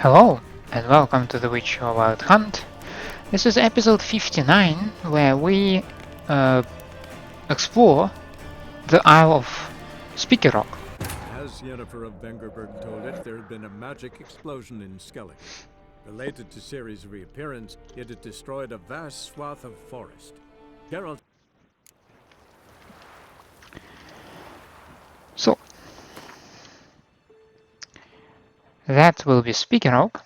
Hello, and welcome to the Witch Wild Hunt. This is episode 59, where we explore the Isle of Spikeroog. As Yennefer of Vengerberg told it, there had been a magic explosion in Skellig. Related to Cerys' reappearance, it had destroyed a vast swath of forest. Geralt. So, that will be Spikeroog.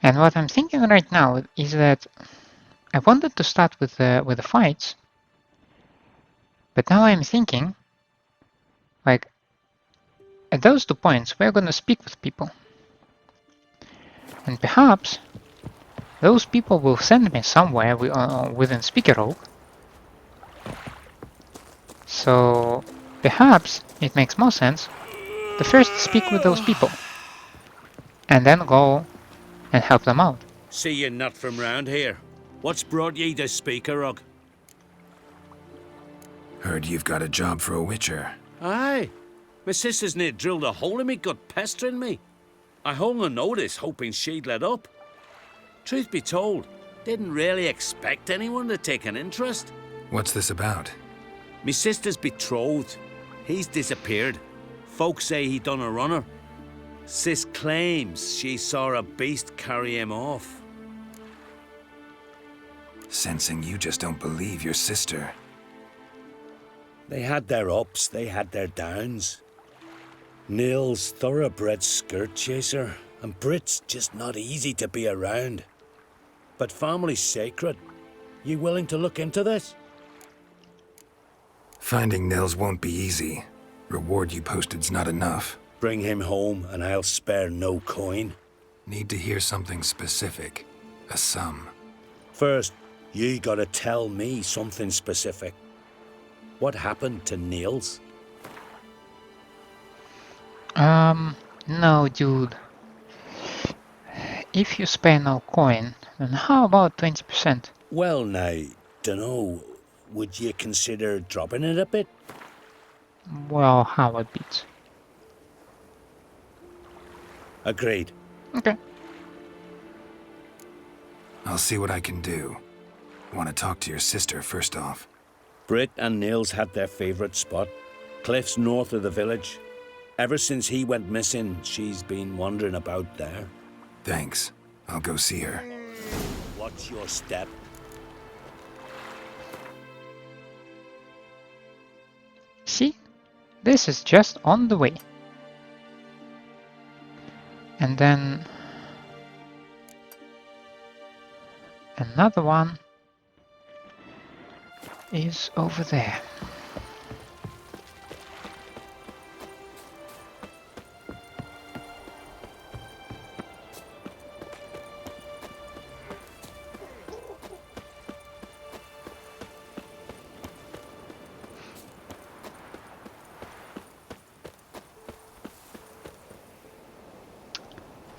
And what I'm thinking right now is that I wanted to start with the fights, but now I'm thinking, like, at those 2 points, we're gonna speak with people. And perhaps those people will send me somewhere within Spikeroog. So perhaps it makes more sense to first speak with those people and then go and help them out. See you're not from round here. What's brought ye to Spikeroog? Heard you've got a job for a witcher. Aye. My sister's near drilled a hole in me gut pestering me. I hung on notice hoping she'd let up. Truth be told, didn't really expect anyone to take an interest. What's this about? Me sister's betrothed. He's disappeared. Folks say he done a runner. Sis claims she saw a beast carry him off. Sensing you just don't believe your sister. They had their ups, they had their downs. Neil's thoroughbred skirt chaser, and Britt's just not easy to be around. But family's sacred. You willing to look into this? Finding Nils won't be easy. Reward you posted's not enough. Bring him home and I'll spare no coin. Need to hear something specific. A sum. First, you gotta tell me something specific. What happened to Niels? No, dude. If you spare no coin, then how about 20%? Well now, dunno, would you consider dropping it a bit? Well, how a bit? Agreed. Okay. I'll see what I can do. Want to talk to your sister first off. Britt and Niels had their favourite spot, cliffs north of the village. Ever since he went missing, she's been wandering about there. Thanks. I'll go see her. What's your step? See? This is just on the way. And then another one is over there.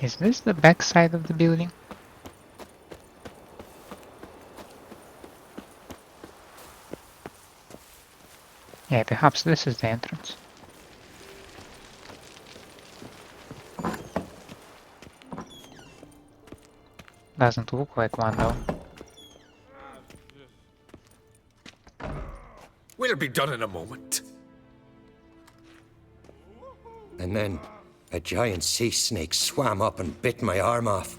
Is this the back side of the building? Yeah, perhaps this is the entrance. Doesn't look like one though. We'll be done in a moment. And then a giant sea snake swam up and bit my arm off.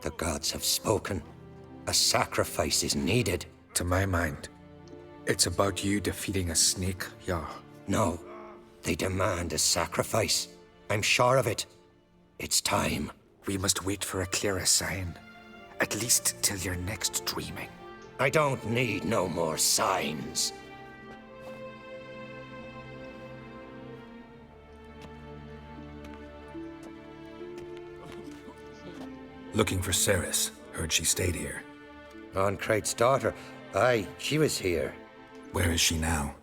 The gods have spoken. A sacrifice is needed. To my mind, it's about you defeating a snake, Jarl. No, they demand a sacrifice. I'm sure of it. It's time. We must wait for a clearer sign. At least till your next dreaming. I don't need no more signs. Looking for Cerys. Heard she stayed here. Crate's daughter. Aye, she was here. Where is she now?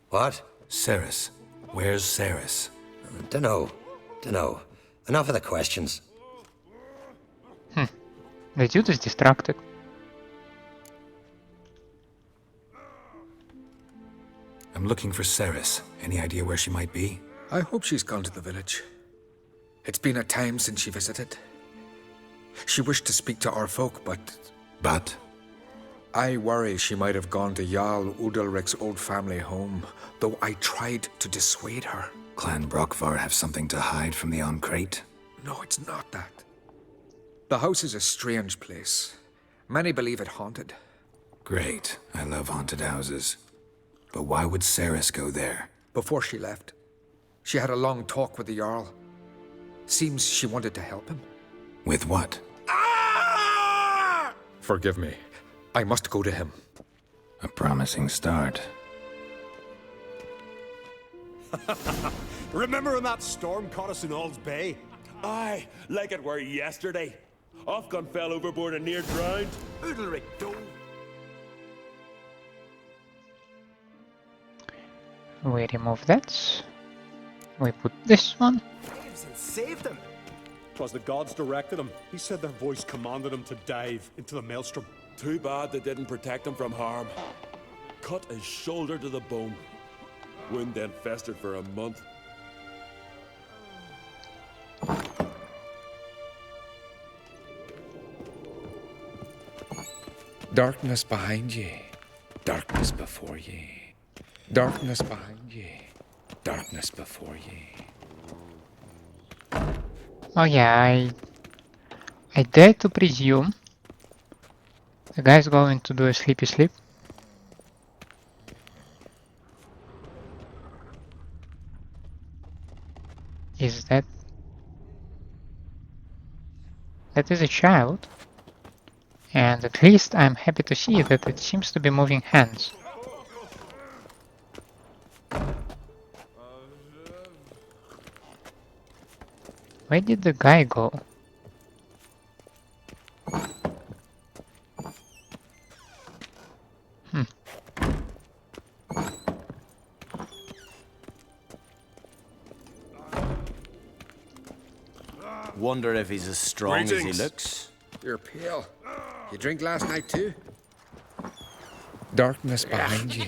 What? Cerys. Where's Cerys? Dunno. Enough of the questions. The dude is distracted. I'm looking for Cerys. Any idea where she might be? I hope she's gone to the village. It's been a time since she visited. She wished to speak to our folk, but... But? I worry she might have gone to Jarl Udalric's old family home, though I tried to dissuade her. Clan Brockvar have something to hide from the Oncrate? No, it's not that. The house is a strange place. Many believe it haunted. Great. I love haunted houses. But why would Cerys go there? Before she left, she had a long talk with the Jarl. Seems she wanted to help him. With what? Forgive me. I must go to him. A promising start. Remember when that storm caught us in Ald's Bay? Aye, like it were yesterday. Ofcon fell overboard and near drowned. Udalric, don't. We remove that. We put this one. Saves and saved him. 'Twas the gods directed him. He said their voice commanded him to dive into the maelstrom. Too bad they didn't protect him from harm. Cut his shoulder to the bone. Wound then festered for a month. Darkness behind ye. Darkness before ye. Darkness behind ye. Darkness before ye. Oh yeah, I dare to presume the guy's going to do a sleepy sleep. Is that... That is a child. And at least I'm happy to see that it seems to be moving hands. Where did the guy go? Wonder if he's as strong as he looks. You're pale. You drink last night too? Darkness behind ye.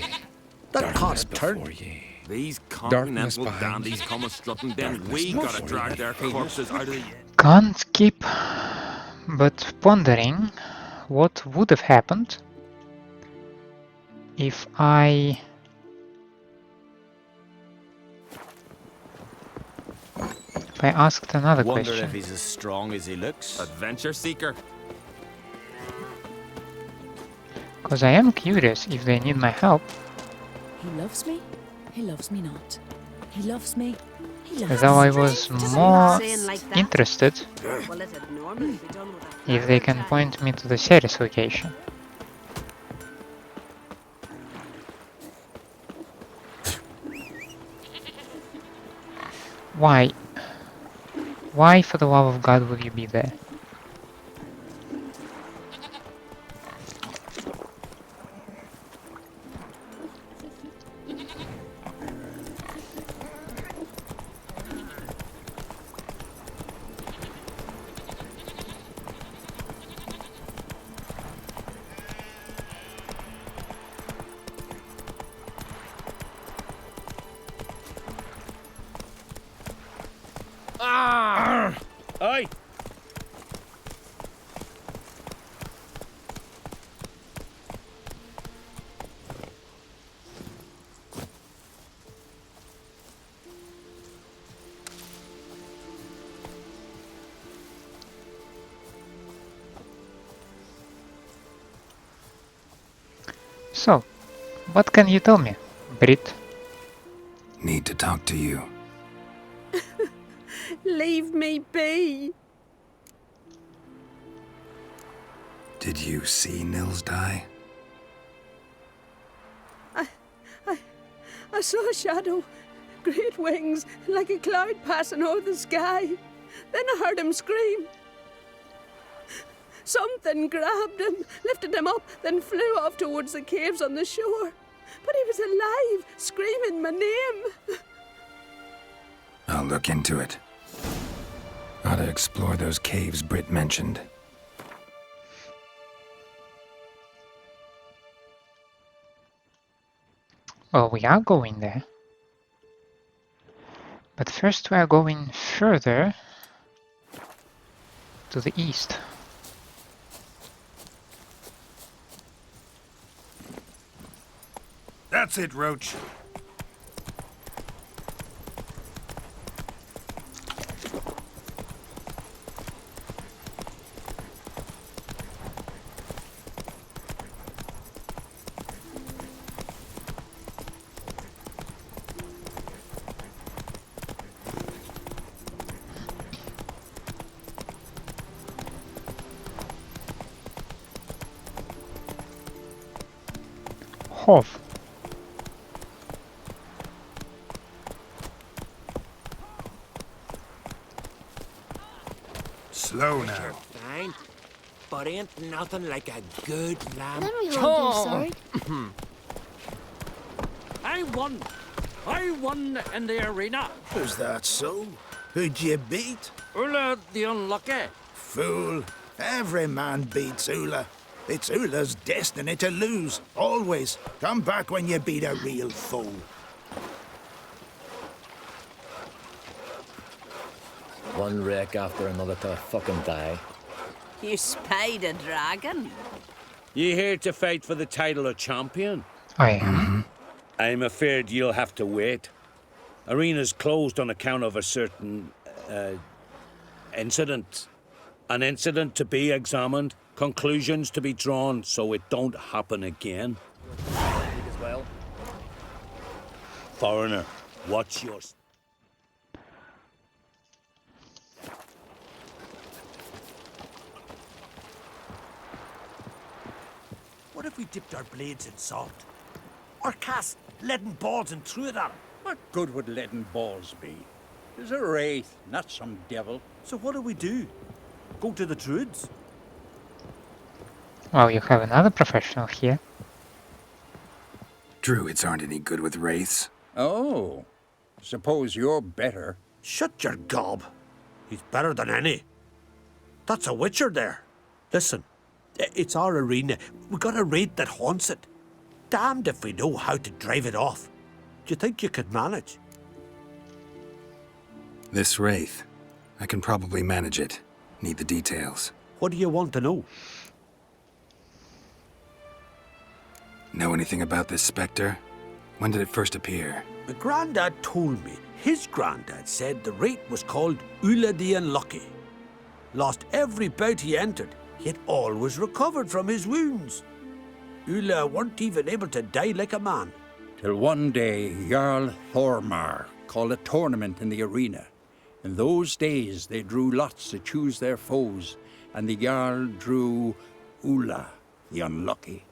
That pot's before turned. ye. These Darkness continental behind dandies you. come a strutting, then Darkness we gotta before drag you. their corpses out of the... Can't keep but pondering what would have happened if I asked another Wonder question. if he's as strong as he looks. Adventure seeker. Because I am curious if they need my help. He loves me, he loves me not. He loves me, he loves Though me. I was more interested if they can point me to the Cerys location. Why? Why, for the love of God, will you be there? Aye. So, what can you tell me, Britt? Need to talk to you. Leave me be. Did you see Nils die? I saw a shadow, great wings, like a cloud passing over the sky. Then I heard him scream. Something grabbed him, lifted him up, then flew off towards the caves on the shore. But he was alive, screaming my name. I'll look into it. Ought to explore those caves Britt mentioned. Well, we are going there. But first we are going further to the east. That's it, Roach. Hov. Slow now. Fine, but ain't nothing like a good lamb. Let me hold your sword. I won in the arena. Is that so? Who'd you beat? Ulla the Unlucky. Fool. Every man beats Ula. It's Ula's destiny to lose, always. Come back when you beat a real foe. One wreck after another to fucking die. You spied a dragon? You here to fight for the title of champion? I am. I'm afraid you'll have to wait. Arena's closed on account of a certain incident. An incident to be examined, conclusions to be drawn so it don't happen again. As well. Foreigner, what's your... What if we dipped our blades in salt? Or cast leaden balls and threw it at him? What good would leaden balls be? It's a wraith, not some devil. So what do we do? Go to the druids? Well, you have another professional here. Druids aren't any good with wraiths. Oh, suppose you're better. Shut your gob. He's better than any. That's a witcher there. Listen, it's our arena. We got a raid that haunts it. Damned if we know how to drive it off. Do you think you could manage? This wraith, I can probably manage it. Need the details. What do you want to know? Know anything about this specter? When did it first appear? My granddad told me his granddad said the rate was called Ulla the Unlucky. Lost every bout he entered, yet always recovered from his wounds. Ulla weren't even able to die like a man. Till one day, Jarl Thormar called a tournament in the arena. In those days, they drew lots to choose their foes, and the Jarl drew Ulla the Unlucky.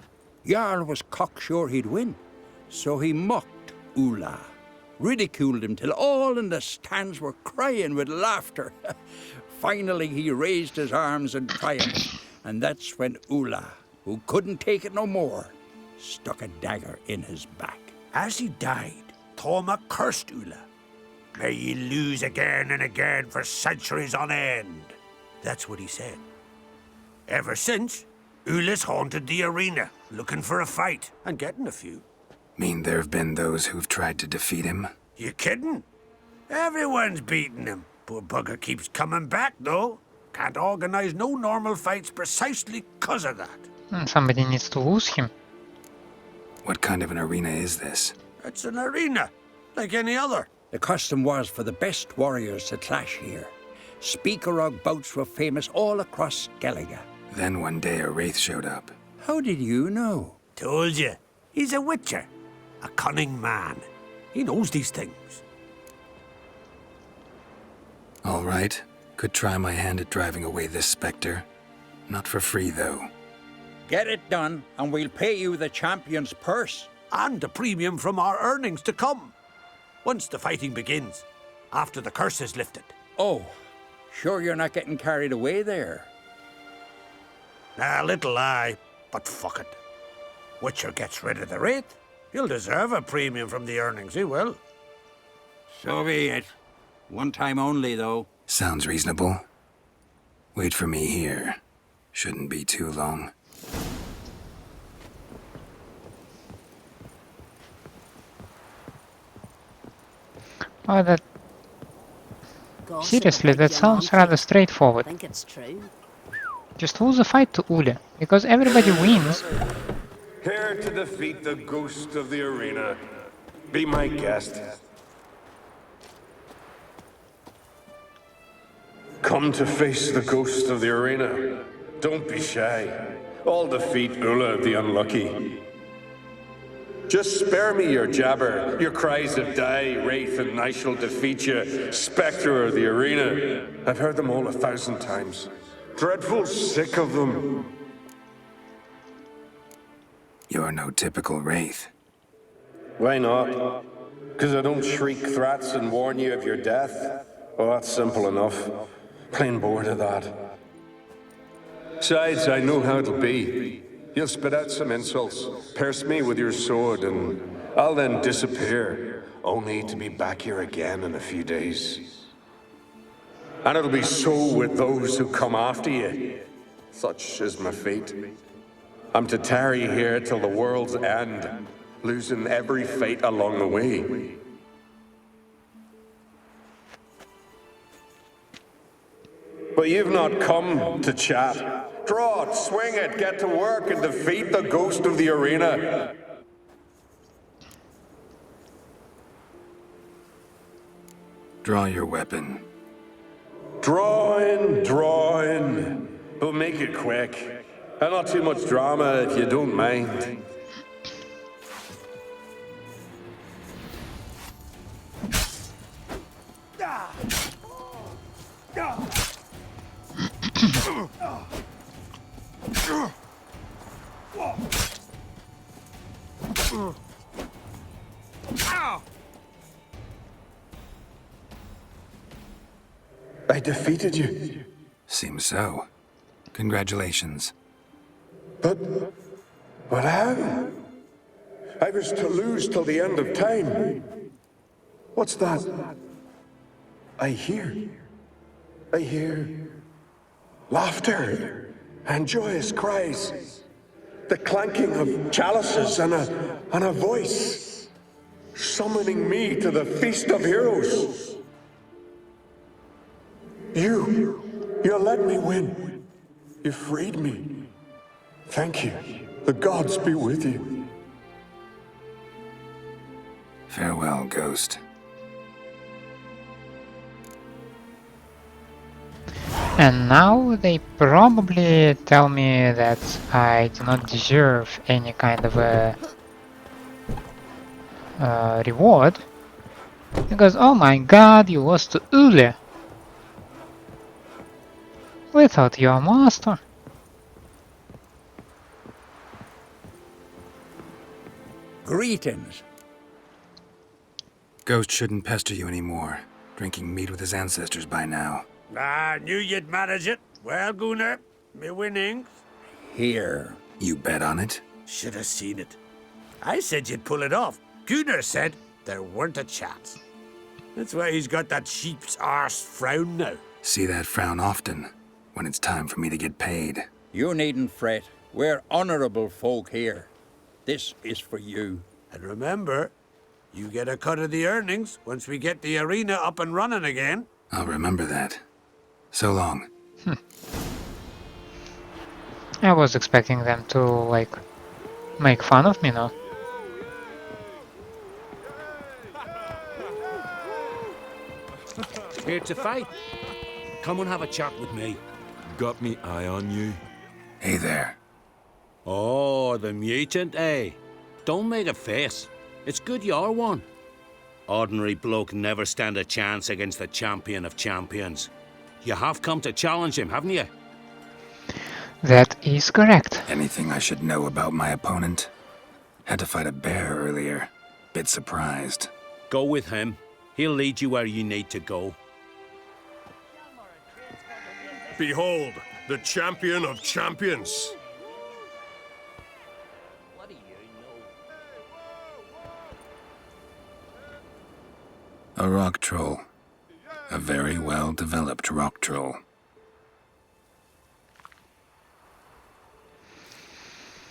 Jarl was cocksure he'd win, so he mocked Ulla, ridiculed him till all in the stands were crying with laughter. Finally, he raised his arms in triumph, and that's when Ulla, who couldn't take it no more, stuck a dagger in his back. As he died, Thorma cursed Ulla. May ye lose again and again for centuries on end. That's what he said. Ever since, Ulla's haunted the arena, looking for a fight, and getting a few. Mean there have been those who've tried to defeat him? You kidding? Everyone's beating him. Poor bugger keeps coming back, though. Can't organize no normal fights precisely 'cause of that. Somebody needs to lose him. What kind of an arena is this? It's an arena, like any other. The custom was for the best warriors to clash here. Spikeroog bouts were famous all across Skellige. Then one day a wraith showed up. How did you know? Told you. He's a witcher. A cunning man. He knows these things. All right. Could try my hand at driving away this specter. Not for free, though. Get it done, and we'll pay you the champion's purse. And a premium from our earnings to come. Once the fighting begins. After the curse is lifted. Oh, sure you're not getting carried away there? A little lie, but fuck it. Witcher gets rid of the wraith. He'll deserve a premium from the earnings, he will. So be it. One time only, though. Sounds reasonable. Wait for me here. Shouldn't be too long. Oh, Seriously, that sounds rather straightforward. Think it's true. Just lose the fight to Ule, because everybody wins. Here to defeat the ghost of the arena. Be my guest. Come to face the ghost of the arena. Don't be shy. I'll defeat Ula the Unlucky. Just spare me your jabber, your cries of die, wraith, and I shall defeat you, spectre of the arena. I've heard them all 1,000 times. Dreadful sick of them. You're no typical wraith. Why not? Because I don't shriek threats and warn you of your death? Well, that's simple enough. Plain bored of that. Besides, I know how it'll be. You'll spit out some insults, pierce me with your sword, and I'll then disappear, only to be back here again in a few days. And it'll be so with those who come after you. Such is my fate. I'm to tarry here till the world's end, losing every fate along the way. But you've not come to chat. Draw it, swing it, get to work and defeat the ghost of the arena. Draw your weapon. Draw in. But make it quick. And not too much drama if you don't mind. I defeated you. Seems so. Congratulations. But how? I was to lose till the end of time. What's that? I hear laughter and joyous cries. The clanking of chalices and a voice summoning me to the feast of heroes. You let me win. You freed me. Thank you. The gods be with you. Farewell, Ghost. And now they probably tell me that I do not deserve any kind of a reward. Because, oh my god, you lost to Ule. Without your master. Greetings. Ghost shouldn't pester you anymore. Drinking meat with his ancestors by now. I knew you'd manage it. Well, Gunnar, me winnings. Here. You bet on it? Should have seen it. I said you'd pull it off. Gunnar said there weren't a chance. That's why he's got that sheep's arse frown now. See that frown often, when it's time for me to get paid. You needn't fret. We're honorable folk here. This is for you. And remember, you get a cut of the earnings once we get the arena up and running again. I'll remember that. So long. I was expecting them to, like, make fun of me now. Here to fight. Come and have a chat with me. Got me eye on you. Hey there. Oh, the mutant, eh? Don't make a face. It's good you're one. Ordinary bloke never stand a chance against the champion of champions. You have come to challenge him, haven't you? That is correct. Anything I should know about my opponent? Had to fight a bear earlier. Bit surprised. Go with him. He'll lead you where you need to go. Behold, the champion of champions. A rock troll. A very well-developed rock troll.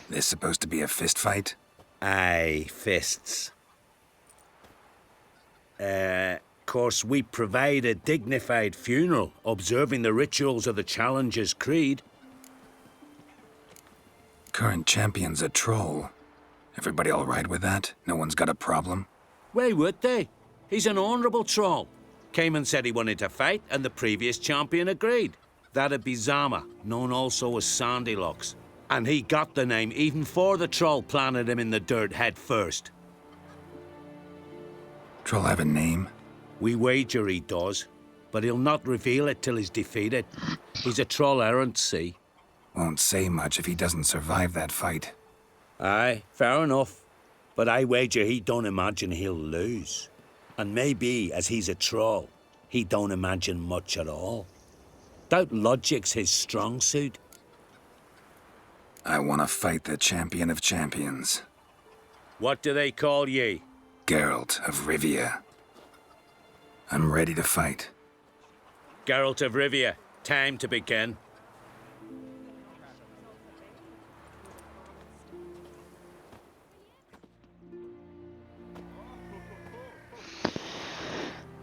This supposed to be a fist fight? Aye, fists. course, we provide a dignified funeral, observing the rituals of the Challenger's Creed. Current champion's a troll. Everybody all right with that? No one's got a problem? Why would they? He's an honourable troll. Kevan said he wanted to fight, and the previous champion agreed. That'd be Zama, known also as Sandylocks. And he got the name even before the troll planted him in the dirt head first. Troll have a name? We wager he does, but he'll not reveal it till he's defeated. He's a troll errant, see? Won't say much if he doesn't survive that fight. Aye, fair enough. But I wager he don't imagine he'll lose. And maybe, as he's a troll, he don't imagine much at all. Doubt logic's his strong suit. I want to fight the champion of champions. What do they call ye? Geralt of Rivia. I'm ready to fight. Geralt of Rivia, time to begin.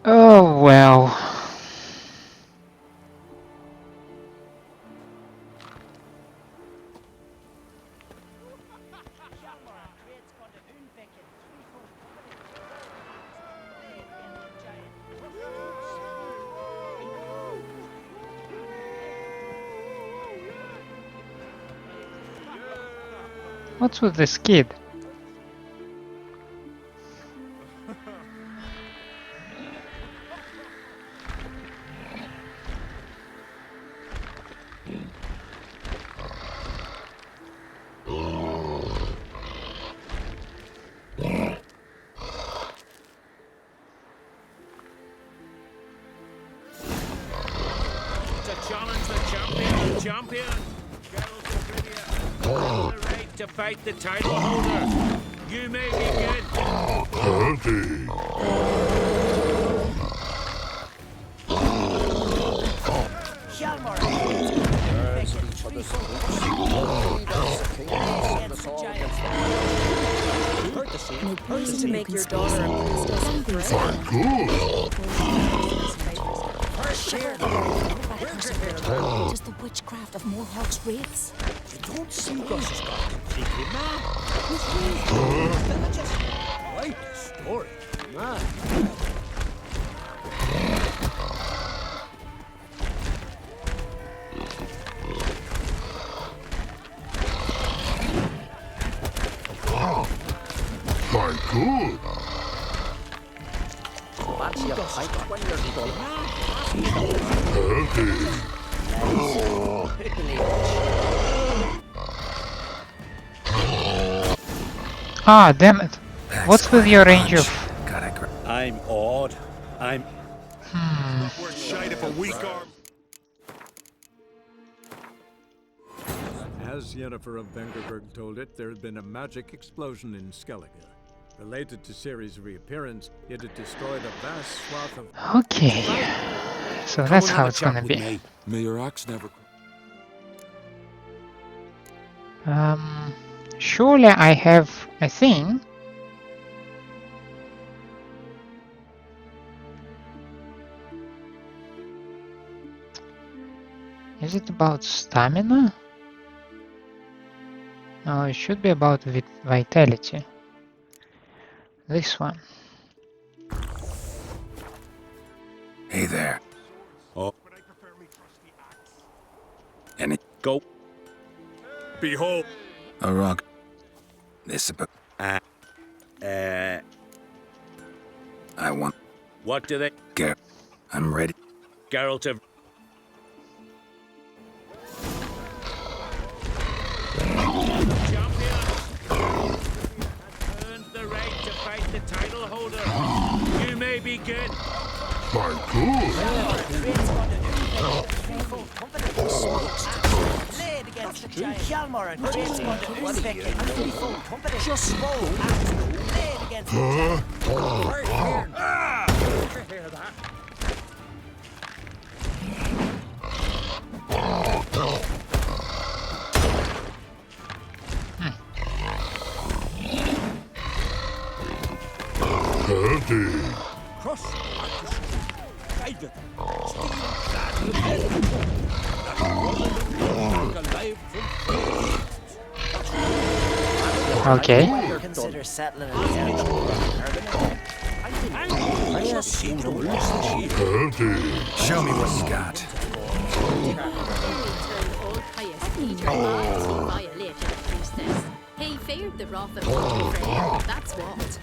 Oh well. What's with this kid? To challenge the champion. Geralt of Rivia. The right to fight the title holder. You may begin. No poison to make your daughter a priestess. Just the witchcraft of Mohawk's wraiths. You don't see Gus has got completely mad. Just quite a story. Man. My good. That's your fight when you're gone. Ah, damn it. What's with your range of... I'm odd. I'm... We're shite if a weak arm. As Yennefer of Vengerberg told it, there had been a magic explosion in Skellige. Related to Cerys' reappearance, it had destroyed a vast swath of... Okay. So that's how it's gonna be. May your axe never... Surely I have a thing. Is it about stamina? No, it should be about vitality. This one. Hey there. Oh. Any... Go. Behold. A rock. This about... I want... What do they... Geralt. I'm ready. Geralt of... Earned the right to fight the title holder. You may begin. My good. Laid against the giant. Hjalmar and Britt on the Uzbekin. Just roll. Laid against the giant. Hear that? Heavy. Cross. Okay. Consider settling it down. Show me what you got. He feared the wrath of Godfrey, that's what.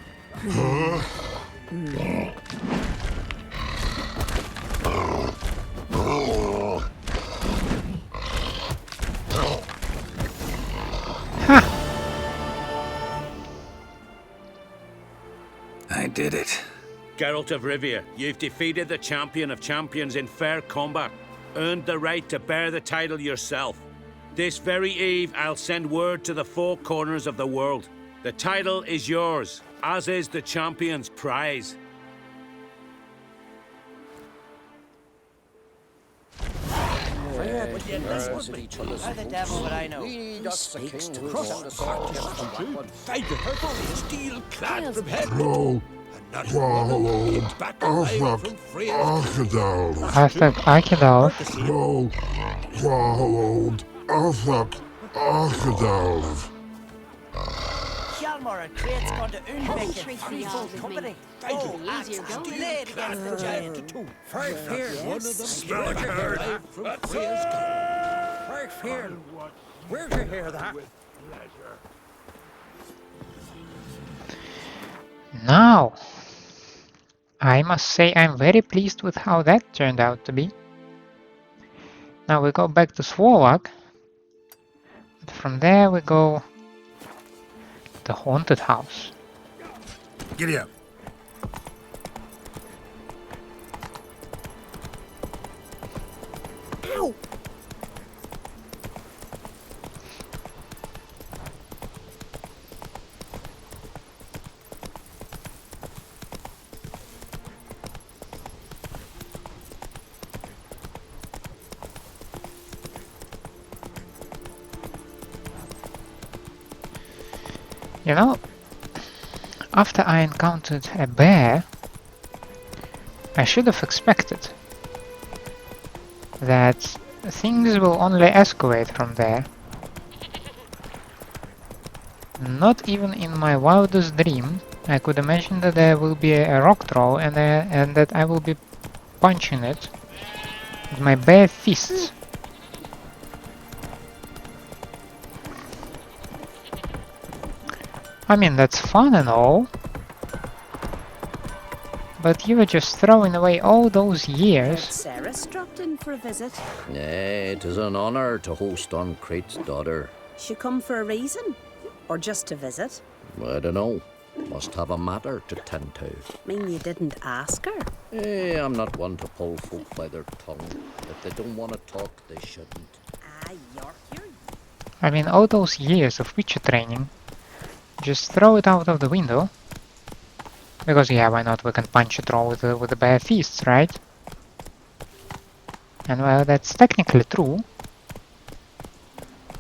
I did it. Geralt of Rivia, you've defeated the champion of champions in fair combat. Earned the right to bear the title yourself. This very eve, I'll send word to the four corners of the world. The title is yours, as is the champion's prize. How the devil would I know? He speaks to us. Steel-clad from head Roll. Swallowed. Arthak. Archidal. Arthak Archidal. Roll. Swallowed. Arthak. Archidal. Hjalmar and Crate's gone to Unvik in threefold company. Oh, easier going. laid against the giant. Five here. one of them Smell it alive here. from Freya's camp. Five here. Where'd you hear that? Now, I must say I'm very pleased with how that turned out to be. Now we go back to Swarlock. From there we go to the haunted house. Giddy up. Ow! You know, after I encountered a bear, I should have expected that things will only escalate from there. Not even in my wildest dream I could imagine that there will be a rock troll and that I will be punching it with my bare fists. I mean, that's fun and all, but you were just throwing away all those years. Cerys dropped in for a visit. Nay, it is an honour to host on Crate's daughter. She come for a reason? Or just to visit? I don't know. Must have a matter to tend to. Mean you didn't ask her? I'm not one to pull folk by their tongue. If they don't want to talk, they shouldn't. Ah, you're I mean, all those years of Witcher training, just throw it out of the window. Because yeah, why not? We can punch a troll with the bare fists, right? And well, that's technically true.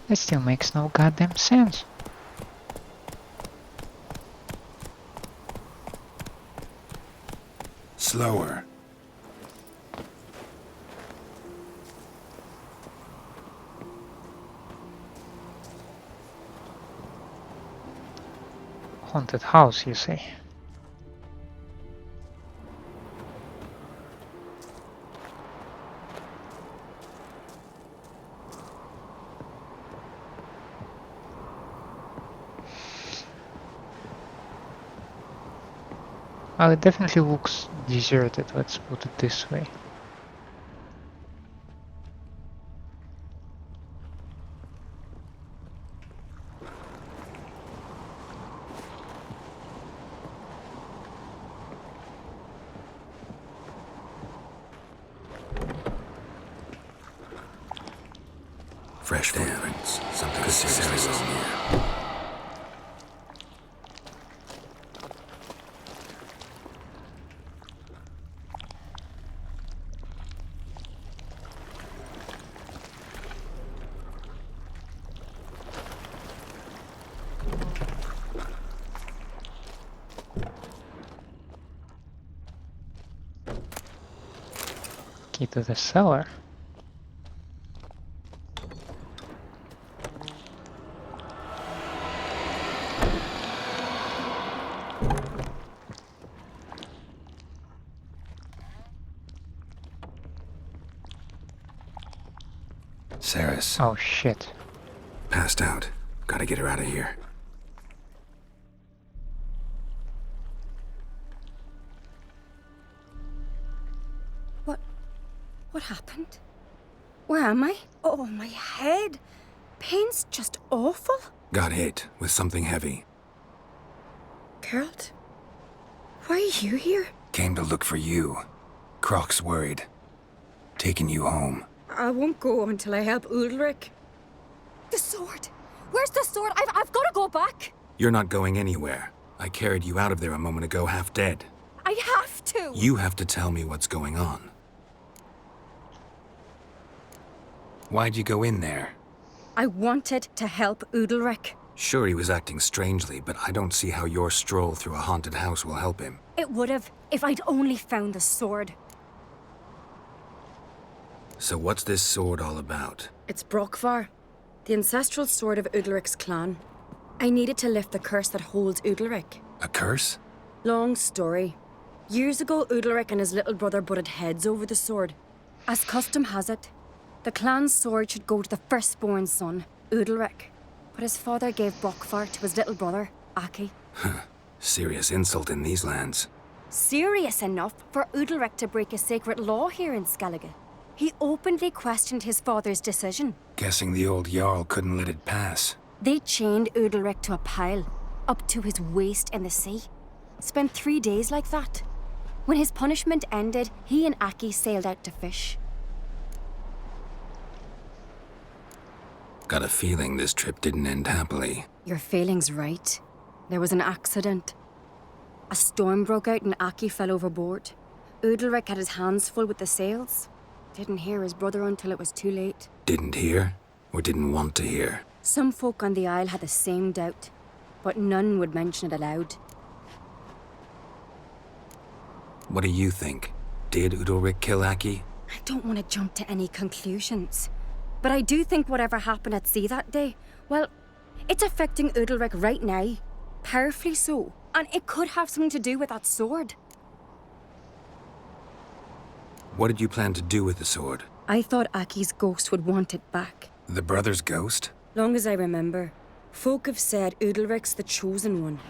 It still makes no goddamn sense. Slower. Haunted house, you say? Well, it definitely looks deserted, let's put it this way. Fresh footprints. Something Cerys is near. Key to the cellar. Cerys. Oh shit. Passed out. Gotta get her out of here. What happened? Where am I? Oh, my head. Pain's just awful. Got hit with something heavy. Geralt? Why are you here? Came to look for you. Croc's worried. Taking you home. I won't go until I help Ulrich. The sword! Where's the sword? I've got to go back! You're not going anywhere. I carried you out of there a moment ago half dead. I have to! You have to tell me what's going on. Why'd you go in there? I wanted to help Ulrich. Sure, he was acting strangely, but I don't see how your stroll through a haunted house will help him. It would have, if I'd only found the sword. So what's this sword all about? It's Brokvar, the ancestral sword of Udalric's clan. I needed to lift the curse that holds Udalric. A curse? Long story. Years ago, Udalric and his little brother butted heads over the sword. As custom has it, the clan's sword should go to the firstborn son, Udalric. But his father gave Brokvar to his little brother, Aki. Serious insult in these lands. Serious enough for Udalric to break a sacred law here in Skellige. He openly questioned his father's decision. Guessing the old jarl couldn't let it pass. They chained Udalric to a pile, up to his waist in the sea. Spent 3 days like that. When his punishment ended, he and Aki sailed out to fish. Got a feeling this trip didn't end happily. Your feeling's right. There was an accident. A storm broke out and Aki fell overboard. Udalric had his hands full with the sails. Didn't hear his brother until it was too late. Didn't hear? Or didn't want to hear? Some folk on the Isle had the same doubt, but none would mention it aloud. What do you think? Did Udalric kill Aki? I don't want to jump to any conclusions, but I do think whatever happened at sea that day, well, it's affecting Udalric right now. Powerfully so. And it could have something to do with that sword. What did you plan to do with the sword? I thought Aki's ghost would want it back. The brother's ghost? Long as I remember, folk have said Udalric's the chosen one.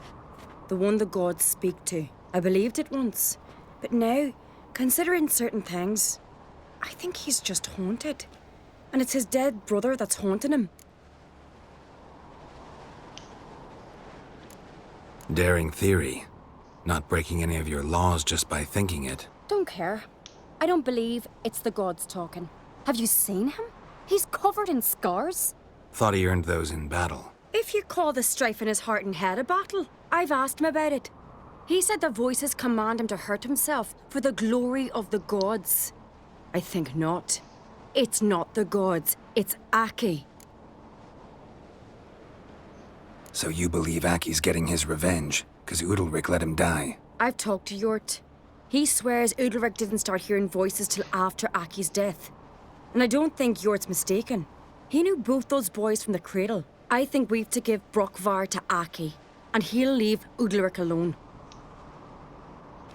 The one the gods speak to. I believed it once. But now, considering certain things, I think he's just haunted. And it's his dead brother that's haunting him. Daring theory. Not breaking any of your laws just by thinking it. Don't care. I don't believe it's the gods talking. Have you seen him? He's covered in scars. Thought he earned those in battle. If you call the strife in his heart and head a battle, I've asked him about it. He said the voices command him to hurt himself for the glory of the gods. I think not. It's not the gods, it's Aki. So you believe Aki's getting his revenge, because Udalric let him die? I've talked to Yort. He swears Udalric didn't start hearing voices till after Aki's death. And I don't think Yort's mistaken. He knew both those boys from the cradle. I think we've to give Brokvar to Aki, and he'll leave Udalric alone.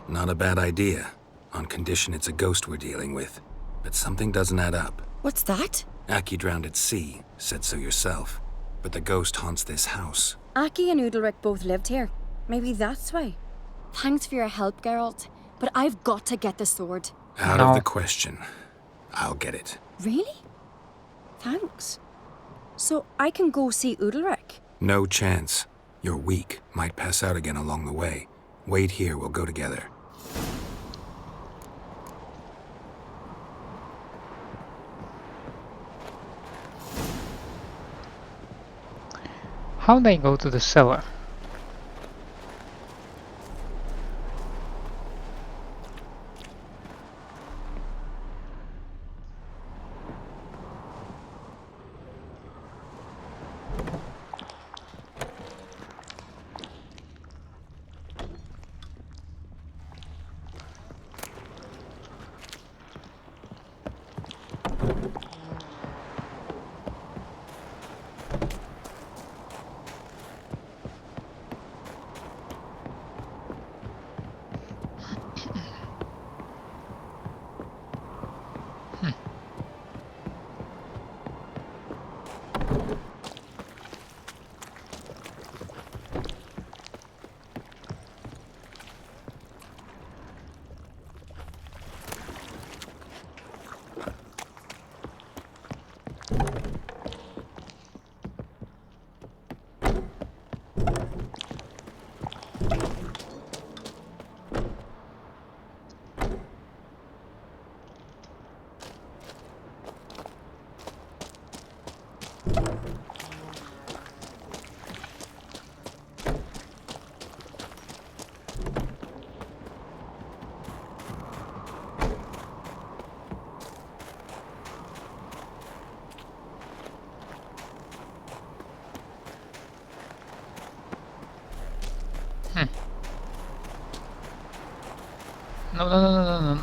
Not a bad idea, on condition it's a ghost we're dealing with. But something doesn't add up. What's that? Aki drowned at sea, said so yourself. But the ghost haunts this house. Aki and Udalric both lived here. Maybe that's why. Thanks for your help, Geralt. But I've got to get the sword. Out of the question. I'll get it. Really? Thanks. So I can go see Udalric? No chance. You're weak. Might pass out again along the way. Wait here, we'll go together. How'd I go to the cellar?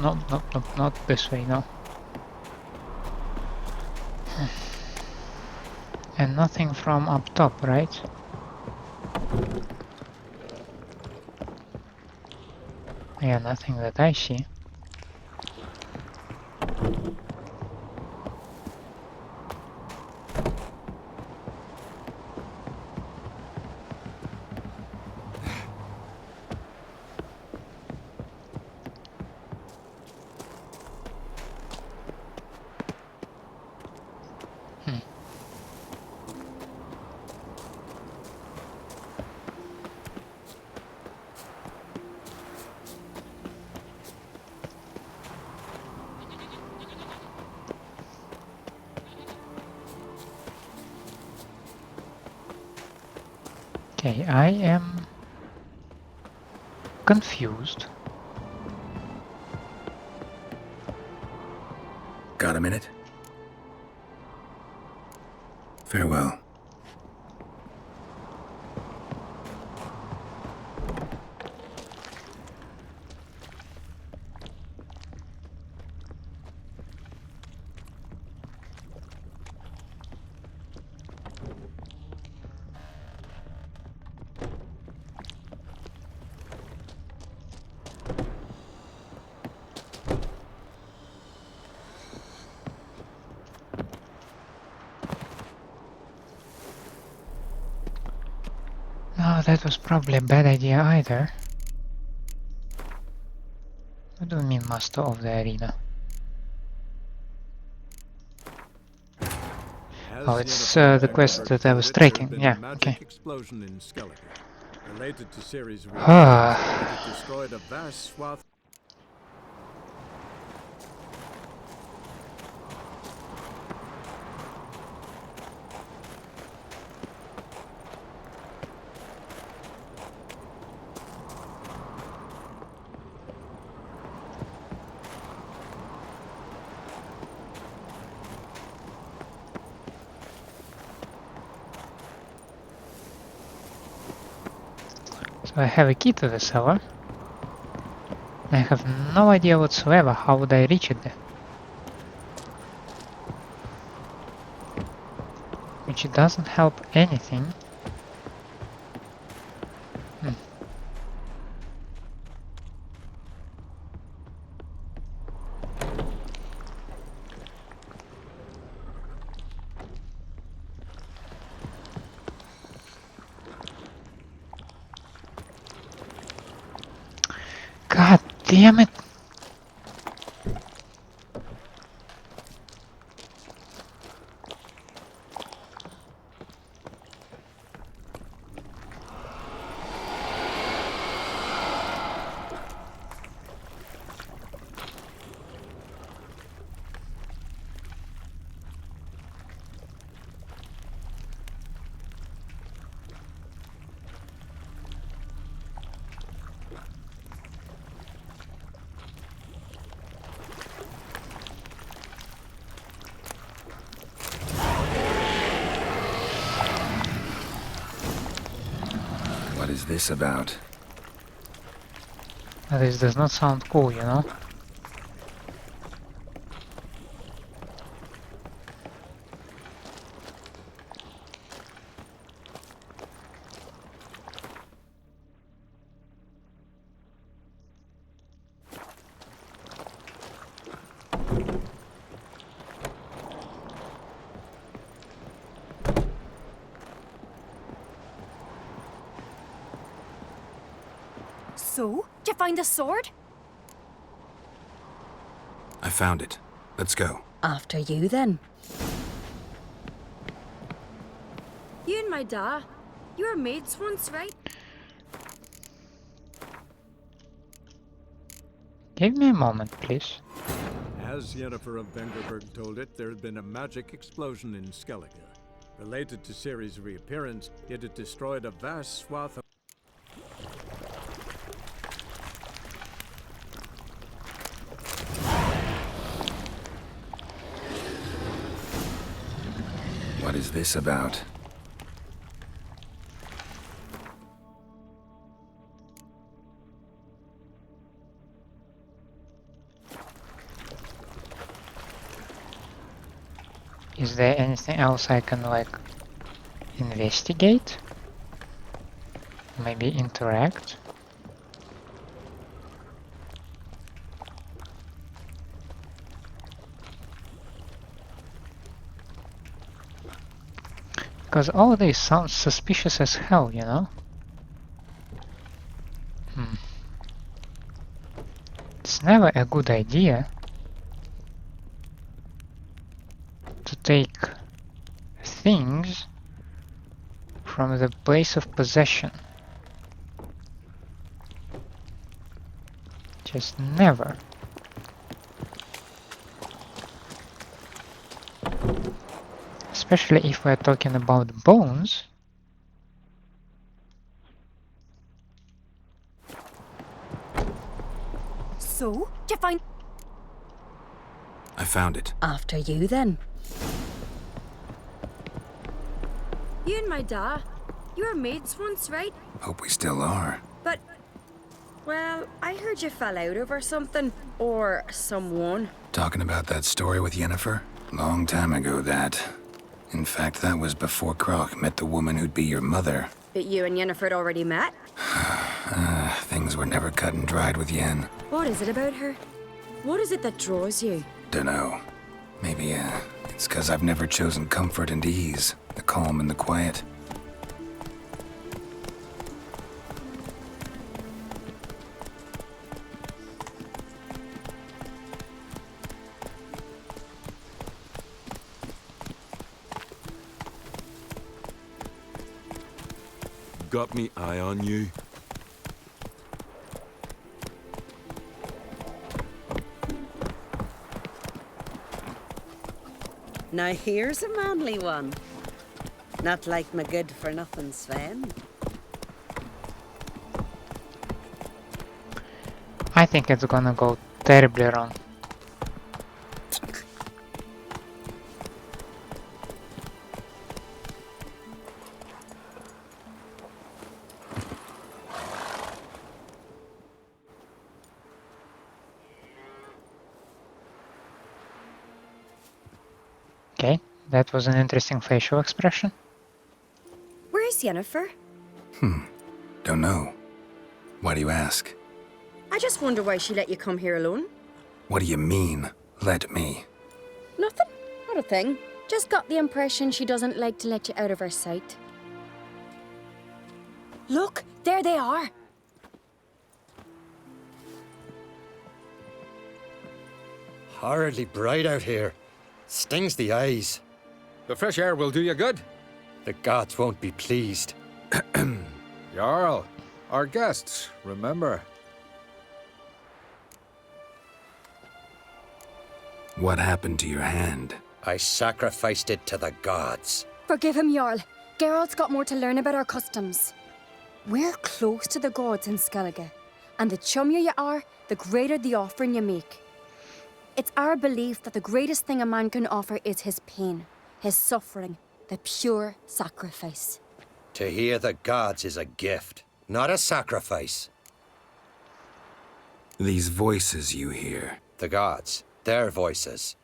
No, not this way, no. And nothing from up top, right? Yeah, nothing that I see. Okay, I am confused. Got a minute? Farewell. No, that was probably a bad idea either. What do you mean, master of the arena? Oh, it's the quest that I was tracking. Yeah, okay. Explosion in Skellige. Related to Cerys' Ah. it destroyed a vast swath. So I have a key to the cellar. I have no idea whatsoever how would I reach it there. Which doesn't help anything. God damn it! What is this about? This does not sound cool, you know? So, did you find the sword? I found it. Let's go. After you, then. You and my da, you were mates once, right? Give me a moment, please. As Yennefer of Vengerberg told it, there had been a magic explosion in Skellige. Related to Cerys' reappearance, it had destroyed a vast swath of... What is this about? Is there anything else I can, like, investigate? Maybe interact? Because all of this sounds suspicious as hell, you know? It's never a good idea to take things from the place of possession. Just never. Especially if we're talking about bones. So, did you find... I found it. After you, then. You and my da, you were mates once, right? Hope we still are. But, well, I heard you fell out over something. Or someone. Talking about that story with Yennefer? Long time ago, that. In fact, that was before Croc met the woman who'd be your mother. But you and Yennefer had already met? Things were never cut and dried with Yen. What is it about her? What is it that draws you? Dunno. Maybe, it's 'cause I've never chosen comfort and ease. The calm and the quiet. Got me eye on you. Now here's a manly one. Not like my good-for-nothing Sven. I think it's gonna go terribly wrong. Okay, that was an interesting facial expression. Where is Yennefer? Don't know. Why do you ask? I just wonder why she let you come here alone. What do you mean, let me? Nothing. Not a thing. Just got the impression she doesn't like to let you out of her sight. Look, there they are. Horridly bright out here. Stings the eyes. The fresh air will do you good. The gods won't be pleased. Jarl, our guests, remember. What happened to your hand? I sacrificed it to the gods. Forgive him, Jarl. Geralt's got more to learn about our customs. We're close to the gods in Skellige, and the chummier you are, the greater the offering you make. It's our belief that the greatest thing a man can offer is his pain, his suffering, the pure sacrifice. To hear the gods is a gift, not a sacrifice. These voices you hear. The gods, their voices.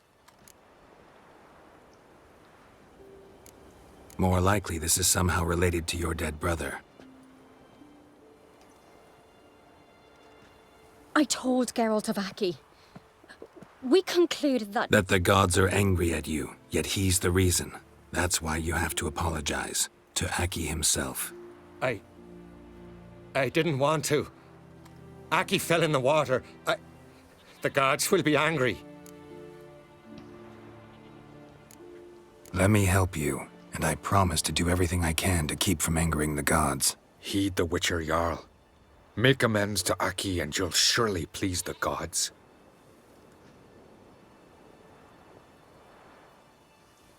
More likely this is somehow related to your dead brother. I told Geralt of Aki. We concluded that... That the gods are angry at you, yet he's the reason. That's why you have to apologize. To Aki himself. I didn't want to. Aki fell in the water. The gods will be angry. Let me help you, and I promise to do everything I can to keep from angering the gods. Heed the Witcher Jarl. Make amends to Aki and you'll surely please the gods.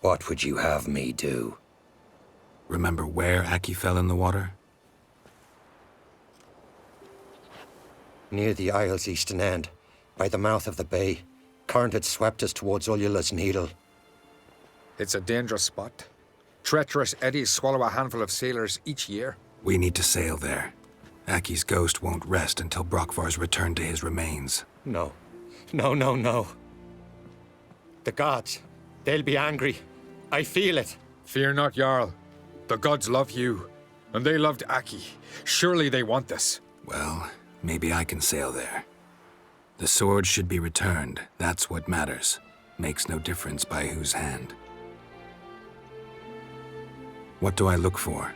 What would you have me do? remember where Aki fell in the water? Near the Isle's eastern end, by the mouth of the bay. Current had swept us towards Ullula's Needle. It's a dangerous spot. Treacherous eddies swallow a handful of sailors each year. We need to sail there. Aki's ghost won't rest until Brokvar's returned to his remains. No. No. The gods, they'll be angry. I feel it. Fear not, Jarl. The gods love you, and they loved Aki. Surely they want this. Well, maybe I can sail there. The sword should be returned. That's what matters. Makes no difference by whose hand. What do I look for?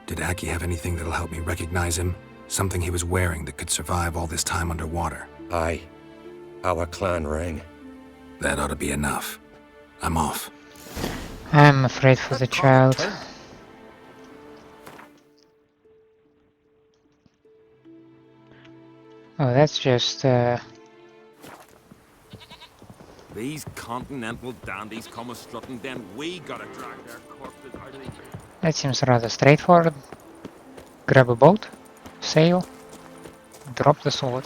Did Aki have anything that'll help me recognize him? Something he was wearing that could survive all this time underwater? Aye. Our clan ring. That ought to be enough. I'm off. I'm afraid for the child. Oh, that's just These continental dandies come a strutting, then we gotta drag their corpses out of the... That seems rather straightforward. Grab a boat, sail, drop the sword.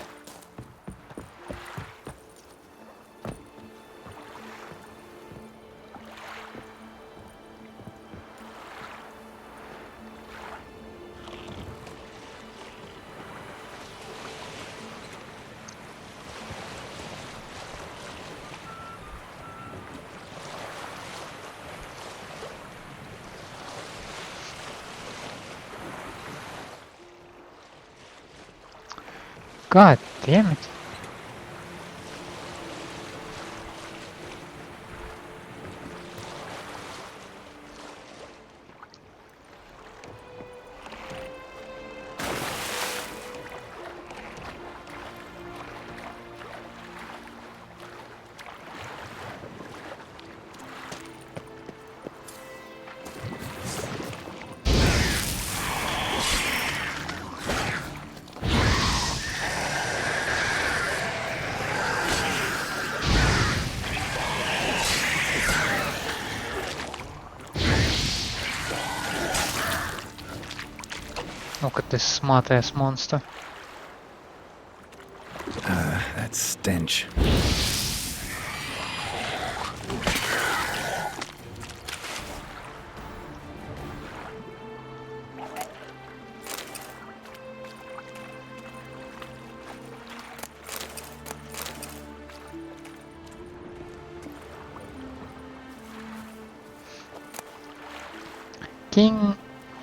God damn it. Look at this smart-ass monster. That stench.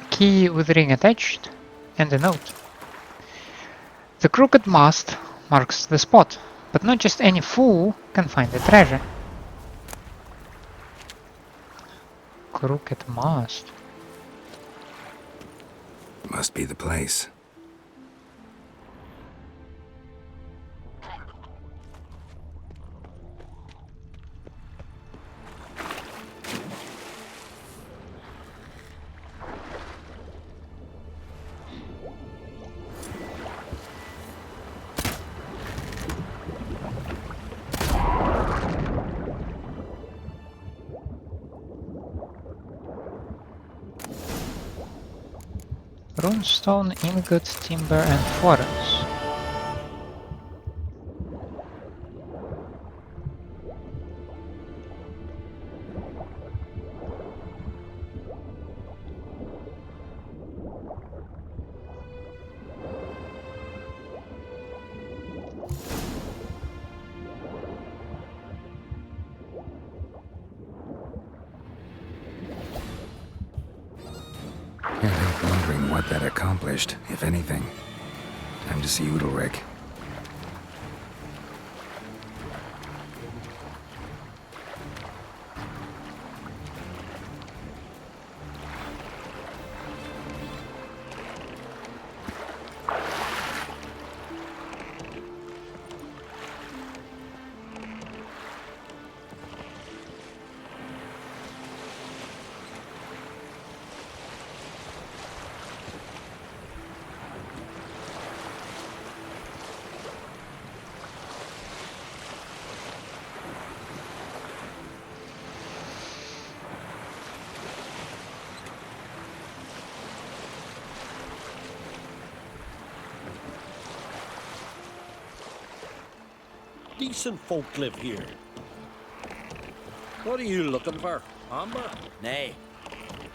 Key with ring attached and a note. The crooked mast marks the spot, but not just any fool can find the treasure. Crooked mast. Must be the place. Runestone, ingot, timber, and forest. Can't help wondering what that accomplished, if anything. Time to see Udalric. Decent folk live here. What are you looking for? Amber? Nay,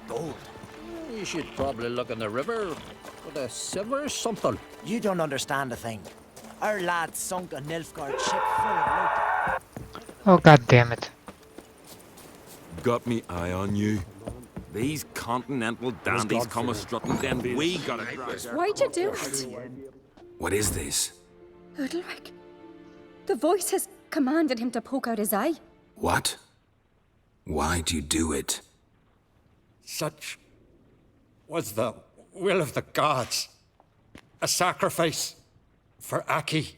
gold. You should probably look in the river with a sieve or something. You don't understand a thing. Our lad sunk a Nilfgaard ship full of loot. Oh, god damn it. Got me eye on you. These continental dandies come a strutting, then we gotta drag their... Why'd you do it? What is this? Udalric. The voice has commanded him to poke out his eye. What? Why'd you do it? Such was the will of the gods. A sacrifice for Aki.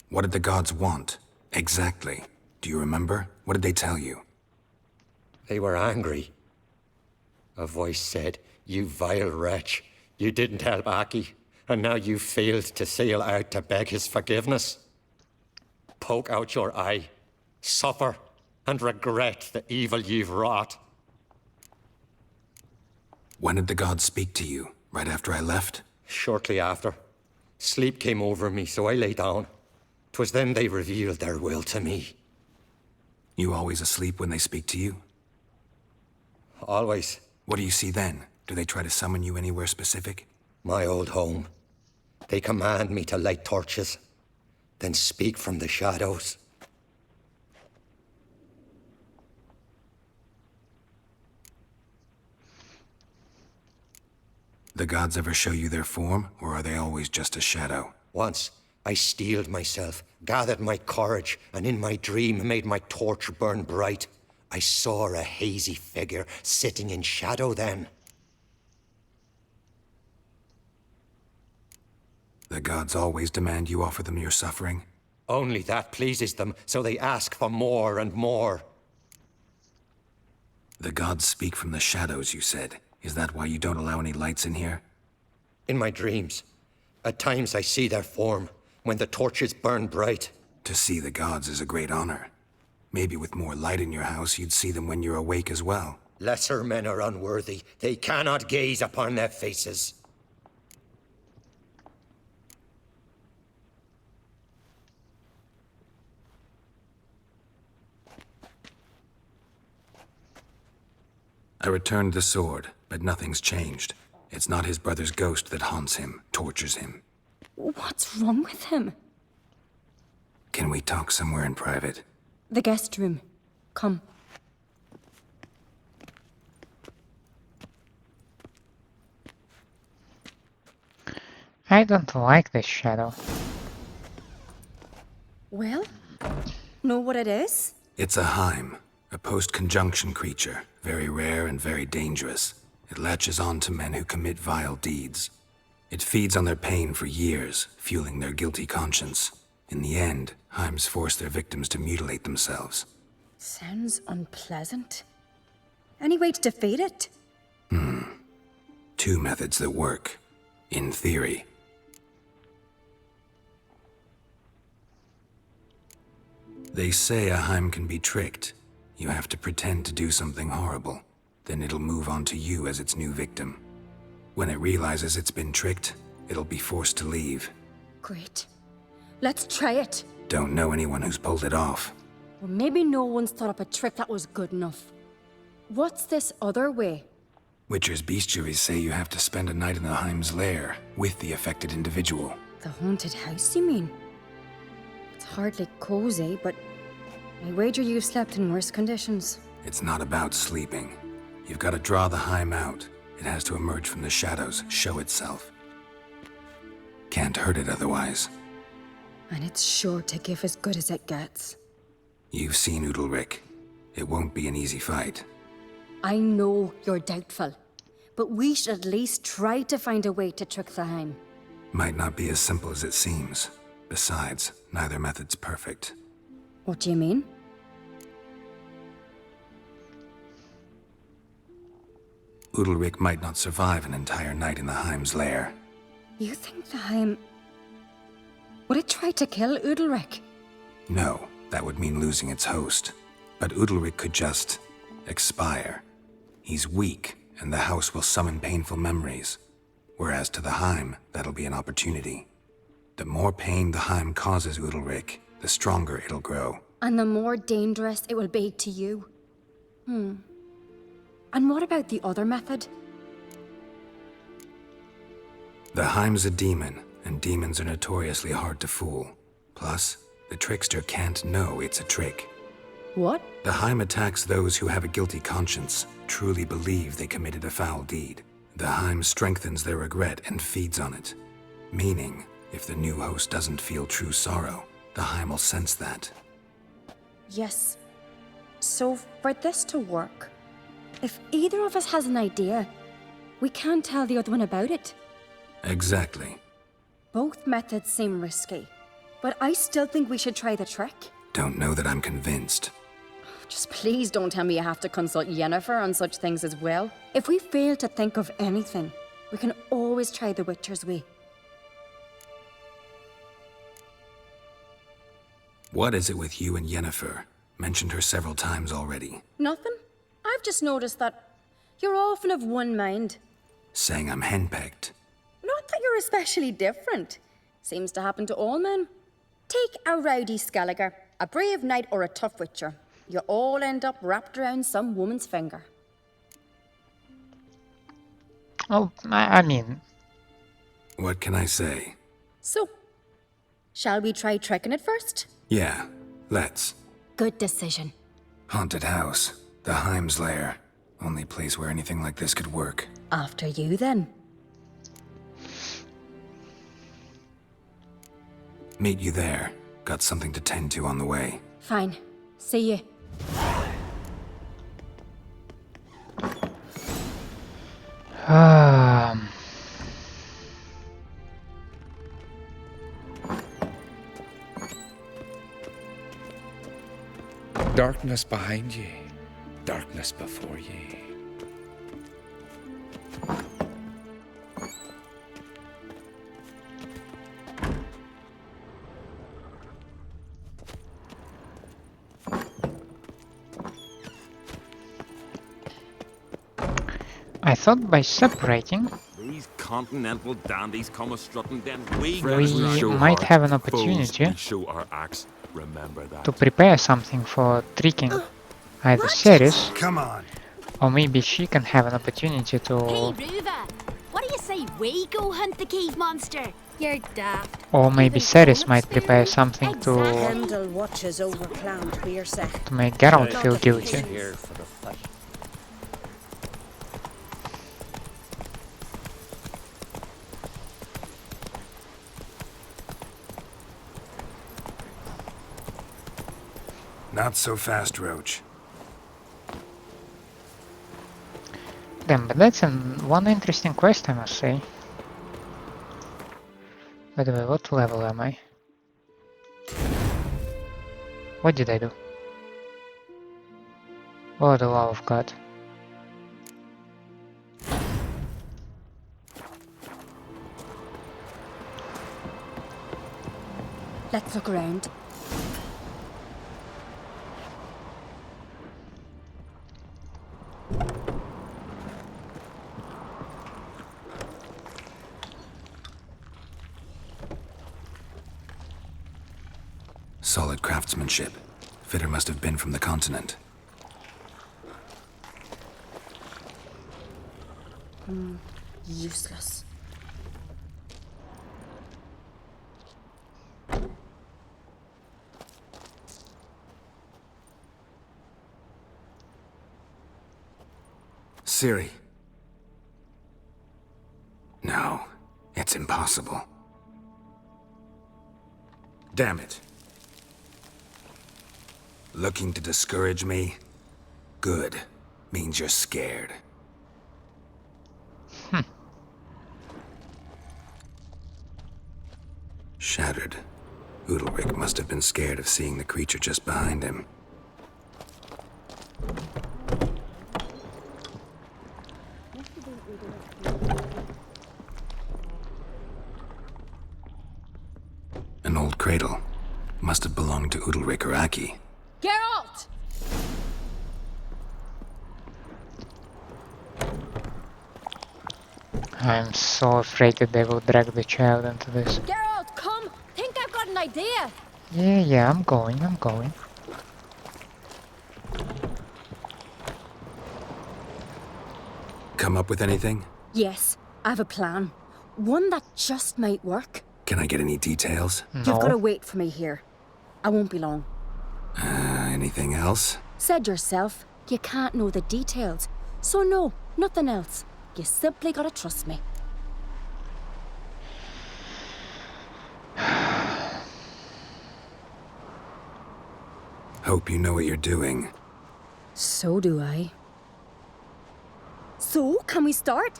What did the gods want? Exactly. Do you remember? What did they tell you? They were angry. A voice said, "You vile wretch, you didn't help Aki, and now you failed to sail out to beg his forgiveness. Poke out your eye, suffer, and regret the evil you've wrought." When did the gods speak to you? Right after I left? Shortly after. Sleep came over me, so I lay down. 'Twas then they revealed their will to me. You always asleep when they speak to you? Always. What do you see then? Do they try to summon you anywhere specific? My old home. They command me to light torches, then speak from the shadows. The gods ever show you their form, or are they always just a shadow? Once, I steeled myself, gathered my courage, and in my dream made my torch burn bright. I saw a hazy figure sitting in shadow then. The gods always demand you offer them your suffering? Only that pleases them, so they ask for more and more. The gods speak from the shadows, you said. Is that why you don't allow any lights in here? In my dreams. At times I see their form, when the torches burn bright. To see the gods is a great honor. Maybe with more light in your house, you'd see them when you're awake as well. Lesser men are unworthy. They cannot gaze upon their faces. I returned the sword, but nothing's changed. It's not his brother's ghost that haunts him, tortures him. What's wrong with him? Can we talk somewhere in private? The guest room. Come. I don't like this shadow. Well, know what it is? It's a Heim, a post-conjunction creature, very rare and very dangerous. It latches on to men who commit vile deeds. It feeds on their pain for years, fueling their guilty conscience. In the end, Heims force their victims to mutilate themselves. Sounds unpleasant. Any way to defeat it? Two methods that work. In theory. They say a Heim can be tricked. You have to pretend to do something horrible. Then it'll move on to you as its new victim. When it realizes it's been tricked, it'll be forced to leave. Great. Let's try it. Don't know anyone who's pulled it off. Or maybe no one's thought up a trick that was good enough. What's this other way? Witcher's bestiaries say you have to spend a night in the Heim's lair with the affected individual. The haunted house, you mean? It's hardly cozy, but I wager you've slept in worse conditions. It's not about sleeping. You've got to draw the Heim out. It has to emerge from the shadows, show itself. Can't hurt it otherwise. And it's sure to give as good as it gets. You've seen Udalric. It won't be an easy fight. I know you're doubtful, but we should at least try to find a way to trick the Heim. Might not be as simple as it seems. Besides, neither method's perfect. What do you mean? Udalric might not survive an entire night in the Heim's lair. You think the Heim... Would it try to kill Udalric? No, that would mean losing its host. But Udalric could just... expire. He's weak, and the house will summon painful memories. Whereas to the Heim, that'll be an opportunity. The more pain the Heim causes Udalric, the stronger it'll grow. And the more dangerous it will be to you. And what about the other method? The Heim's a demon, and demons are notoriously hard to fool. Plus, the trickster can't know it's a trick. What? The Heim attacks those who have a guilty conscience, truly believe they committed a foul deed. The Heim strengthens their regret and feeds on it. Meaning, if the new host doesn't feel true sorrow, the Heim will sense that. Yes. So, for this to work, if either of us has an idea, we can't tell the other one about it. Exactly. Both methods seem risky, but I still think we should try the trick. Don't know that I'm convinced. Just please don't tell me you have to consult Yennefer on such things as well. If we fail to think of anything, we can always try the Witcher's way. What is it with you and Yennefer? Mentioned her several times already. Nothing. I've just noticed that you're often of one mind. Saying I'm henpecked. Not that you're especially different. Seems to happen to all men. Take a rowdy Skelliger, a brave knight or a tough witcher. You all end up wrapped around some woman's finger. Oh, I mean... What can I say? So, shall we try tricking it first? Yeah, let's. Good decision. Haunted house. The Heim's lair. Only place where anything like this could work. After you, then. Meet you there. Got something to tend to on the way. Fine. See you. Darkness behind ye, darkness before ye. I thought by separating, These continental dandies come a-strutting, then we might have an opportunity show our axe. Remember that. to prepare something for tricking either Cerys, Come on. or maybe she can have an opportunity to... Hey, Ruva, what do you say we go hunt the cave monster? You're daft. Or maybe Cerys might prepare something to Kendall watches over Clown Beersec. to make Geralt feel guilty. Here for the fight. Not so fast, Roach. Damn, but that's one interesting quest, I must say. By the way, what level am I? What did I do? Oh, the love of God. Let's look around. Solid craftsmanship. Fitter must have been from the continent. Useless. Ciri. No, it's impossible. Damn it. Looking to discourage me? Good. Means you're scared. Shattered. Udalric must have been scared of seeing the creature just behind him. An old cradle. Must have belonged to Udalric or Aki. Geralt! I'm so afraid that they will drag the child into this. Geralt, come! Think I've got an idea! Yeah, I'm going. Come up with anything? Yes, I have a plan. One that just might work. Can I get any details? You've got to wait for me here. I won't be long. Anything else? Said yourself, you can't know the details. So no, nothing else. You simply gotta trust me. Hope you know what you're doing. So do I. So, can we start?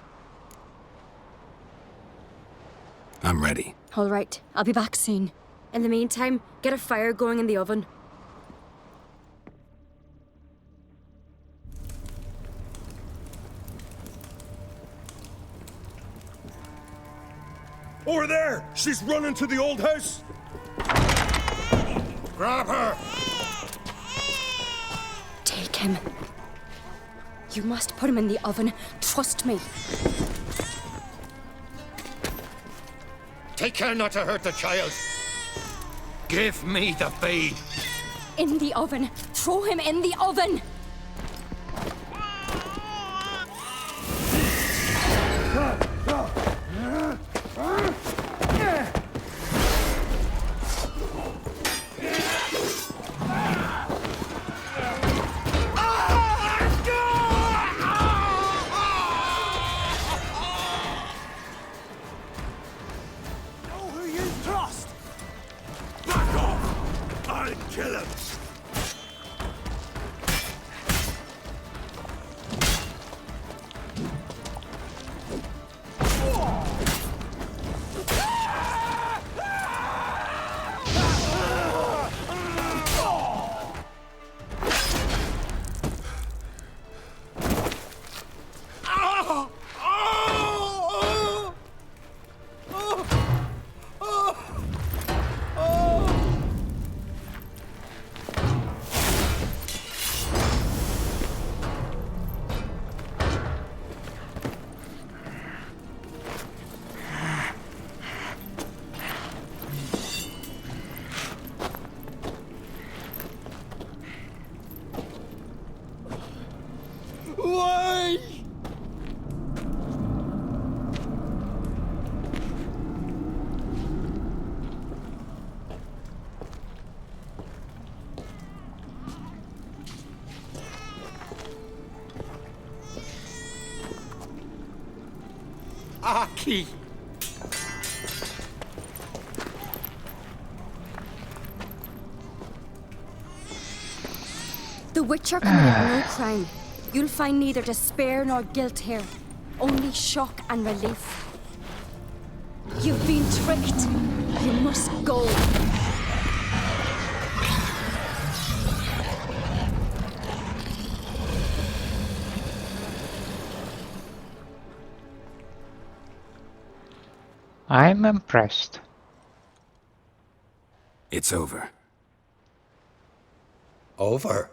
I'm ready. All right, I'll be back soon. In the meantime, get a fire going in the oven. Over there! She's running to the old house! Grab her! Take him. You must put him in the oven. Trust me. Take care not to hurt the child. Give me the feed. In the oven. Throw him in the oven. Aki! The Witcher committed no crime. You'll find neither despair nor guilt here. Only shock and relief. You've been tricked. You must go. I'm impressed. It's over. Over?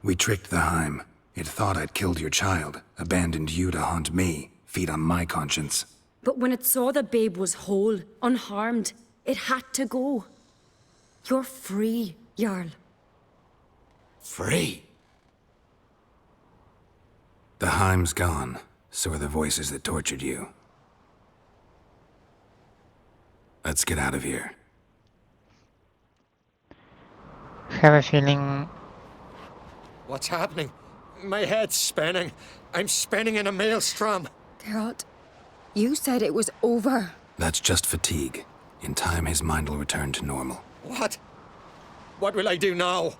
We tricked the Heim. It thought I'd killed your child, abandoned you to haunt me, feed on my conscience. But when it saw the babe was whole, unharmed, it had to go. You're free, Jarl. Free? The Heim's gone, so are the voices that tortured you. Let's get out of here. Have a feeling. What's happening? My head's spinning. I'm spinning in a maelstrom. Geralt, you said it was over. That's just fatigue. In time, his mind will return to normal. What? What will I do now?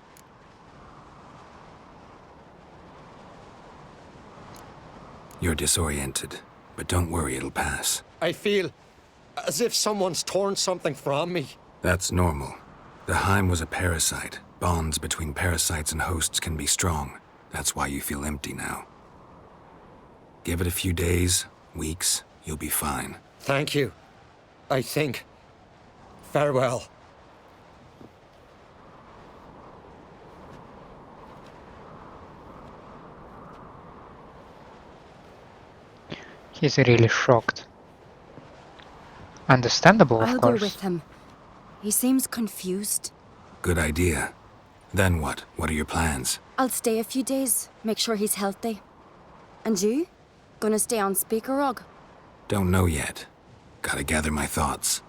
You're disoriented, but don't worry, it'll pass. I feel as if someone's torn something from me. That's normal. The Heim was a parasite. Bonds between parasites and hosts can be strong. That's why you feel empty now. Give it a few days, weeks, you'll be fine. Thank you. I think. Farewell. He's really shocked. Understandable, of I'll course. go with him. He seems confused. Good idea. Then what? What are your plans? I'll stay a few days, make sure he's healthy. And you? Gonna stay on Spikeroog? Don't know yet. Gotta gather my thoughts.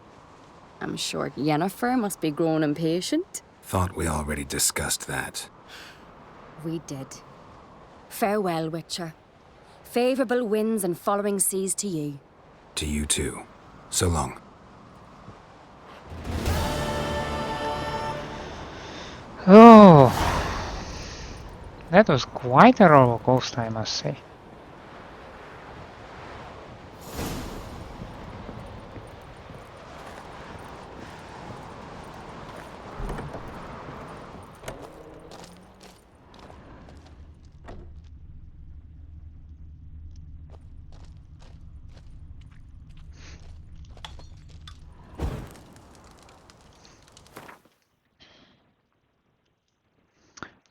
I'm sure Yennefer must be growing impatient. Thought we already discussed that. We did. Farewell, Witcher. Favourable winds and following seas to you. To you too. So long. Oh, that was quite a roller coaster, I must say.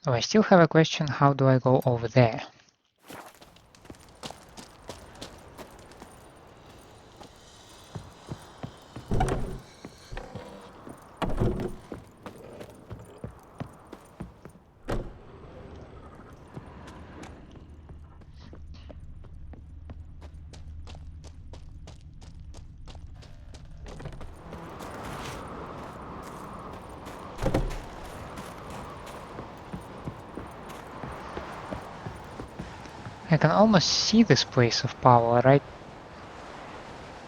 Oh, I still have a question, how do I go over there? I can almost see this place of power, right?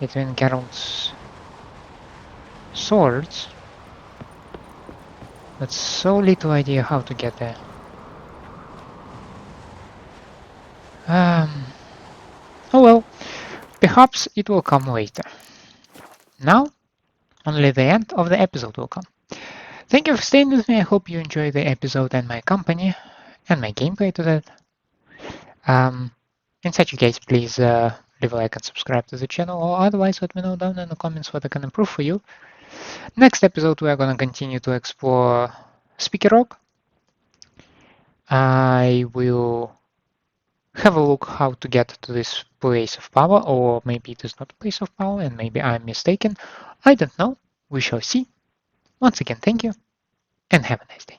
Between Geralt's swords. But so little idea how to get there. Oh well, perhaps it will come later. Now, only the end of the episode will come. Thank you for staying with me, I hope you enjoyed the episode and my company, and my gameplay to that. In such a case, please leave a like and subscribe to the channel, or otherwise let me know down in the comments what I can improve for you. Next episode we are going to continue to explore Spikeroog. I will have a look how to get to this place of power, or maybe it is not a place of power and maybe I'm mistaken. I don't know. We shall see. Once again, thank you and have a nice day.